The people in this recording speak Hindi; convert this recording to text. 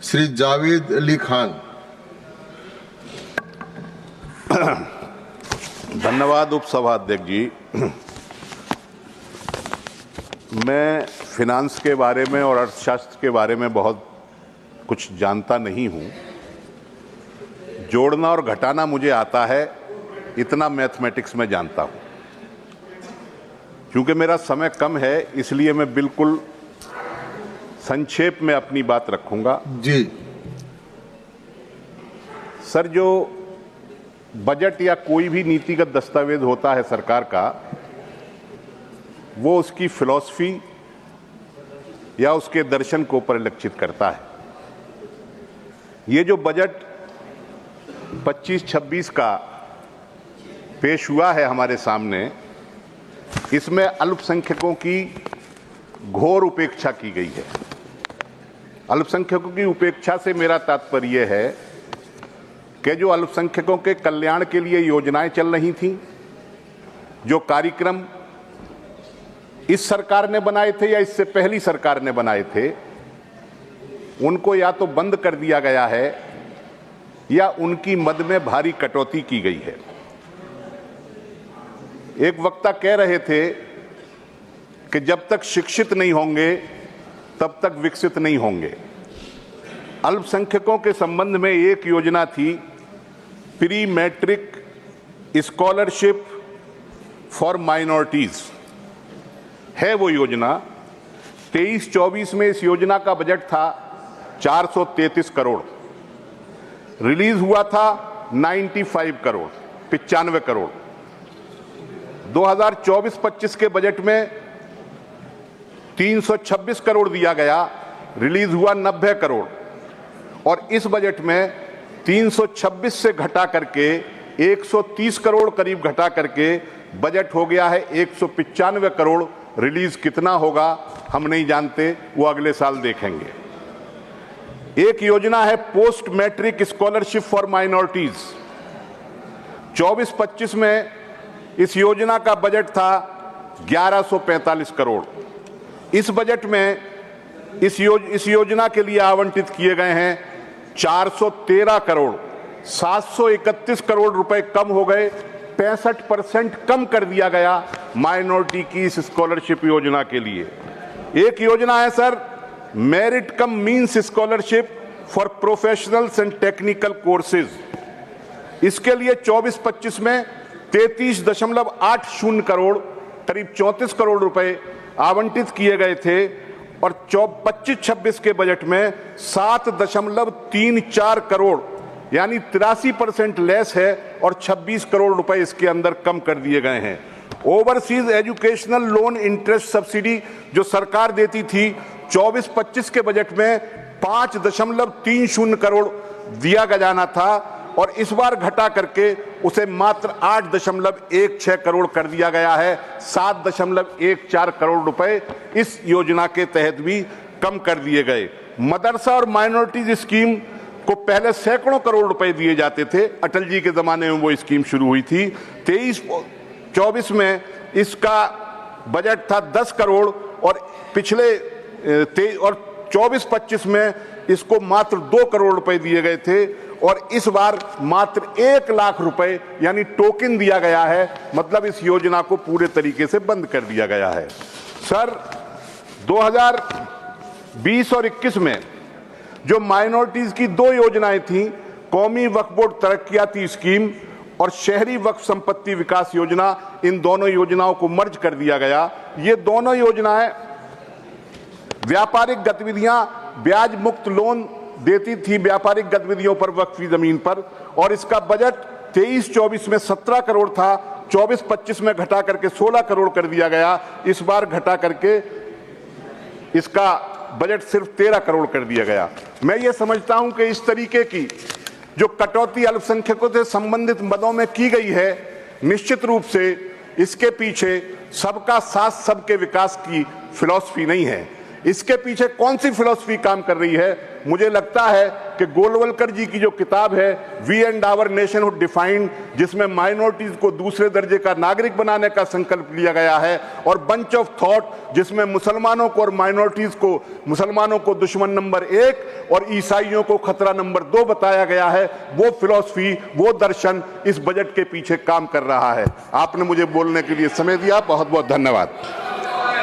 श्री जावेद अली खान। धन्यवाद उपसभाध्यक्ष जी। मैं फिनांस के बारे में और अर्थशास्त्र के बारे में बहुत कुछ जानता नहीं हूं। जोड़ना और घटाना मुझे आता है, इतना मैथमेटिक्स में जानता हूं। क्योंकि मेरा समय कम है, इसलिए मैं बिल्कुल संक्षेप में अपनी बात रखूंगा। जी सर, जो बजट या कोई भी नीतिगत दस्तावेज होता है सरकार का, वो उसकी फिलॉसफी या उसके दर्शन को परिलक्षित करता है। ये जो बजट 25-26 का पेश हुआ है हमारे सामने, इसमें अल्पसंख्यकों की घोर उपेक्षा की गई है। अल्पसंख्यकों की उपेक्षा से मेरा तात्पर्य है कि जो अल्पसंख्यकों के कल्याण के लिए योजनाएं चल रही थीं, जो कार्यक्रम इस सरकार ने बनाए थे या इससे पहली सरकार ने बनाए थे, उनको या तो बंद कर दिया गया है या उनकी मद में भारी कटौती की गई है। एक वक्ता कह रहे थे कि जब तक शिक्षित नहीं होंगे तब तक विकसित नहीं होंगे। अल्पसंख्यकों के संबंध में एक योजना थी, pre matric scholarship for minorities है वो योजना। 23-24 में इस योजना का बजट था 433 करोड़, रिलीज हुआ था 95 करोड़, 95 करोड़। 2024-25 के बजट में 326 करोड़ दिया गया, रिलीज हुआ 90 करोड़। और इस बजट में 326 से घटा करके 130 करोड़ करीब घटा करके बजट हो गया है 195 करोड़। रिलीज कितना होगा हम नहीं जानते, वो अगले साल देखेंगे। एक योजना है post matric scholarship for minorities. 24-25 में इस योजना का बजट था 1145 करोड़। इस बजट में इस योजना के लिए आवंटित किए गए हैं 413 करोड़। 731 करोड़ रुपए कम हो गए, 65% कम कर दिया गया माइनॉरिटी की इस स्कॉलरशिप योजना के लिए। एक योजना है sir, merit come means scholarship for professionals and technical courses. इसके लिए 24-25 में 33.80 करोड़, करीब 34 करोड़ रुपए आवंटित किए गए थे। और 25-26 के बजट में 7.34 करोड़ यानी 83% लेस है और 26 करोड़ रुपए इसके अंदर कम कर दिए गए हैं। Overseas educational loan interest subsidy जो सरकार देती थी, 24-25 के बजट में 5.30 करोड़ दिया जाना था और इस बार घटा करके उसे मात्र 8.16 करोड़ कर दिया गया है। 7.14 करोड़ रुपए इस योजना के तहत भी कम कर दिए गए। मदरसा और माइनॉरिटीज स्कीम को पहले सैकड़ों करोड़ रुपए दिए जाते थे, अटल जी के जमाने में वो स्कीम शुरू हुई थी। 23-24 में इसका बजट था 10 करोड़ और पिछले 24-25 में इसको मात्र 2 करोड़ रुपए दिए गए थे और इस बार मात्र 1 लाख रुपए यानी टोकन दिया गया है। मतलब इस योजना को पूरे तरीके से बंद कर दिया गया है। सर, 2020 और 21 में जो माइनॉरिटीज की 2 योजनाएं थीं, कौमी वक्फ बोर्ड तरक्कियाती स्कीम और शहरी वक्फ संपत्ति विकास योजना, इन दोनों योजनाओं को मर्ज कर दिया गया। ये दोनों योजनाएं व्यापारिक गतिविधियां ब्याज मुक्त लोन देती थी व्यापारिक गतिविधियों पर वक्फी जमीन पर, और इसका बजट 23-24 में 17 करोड़ था, 24-25 में घटा करके 16 करोड़ कर दिया गया। इस बार घटा करके इसका बजट सिर्फ 13 करोड़ कर दिया गया। मैं ये समझता हूं कि इस तरीके की जो कटौती अल्पसंख्यकों से संबंधित मदों में की गई है, निश्चित रूप से इसके पीछे सबका साथ सबके विकास की फिलॉसफी नहीं है। इसके पीछे कौन सी फिलॉसफी काम कर रही है? मुझे लगता है कि गोलवलकर जी की जो किताब है we and our nationhood defined, जिसमें माइनॉरिटीज को दूसरे दर्जे का नागरिक बनाने का संकल्प लिया गया है, और बंच ऑफ थॉट जिसमें मुसलमानों को और माइनॉरिटीज को, मुसलमानों को दुश्मन नंबर 1 और ईसाइयों को खतरा नंबर 2 बताया गया है, वो फिलॉसफी, वो दर्शन इस बजट के पीछे काम कर रहा है। आपने मुझे बोलने के लिए समय दिया, बहुत बहुत धन्यवाद।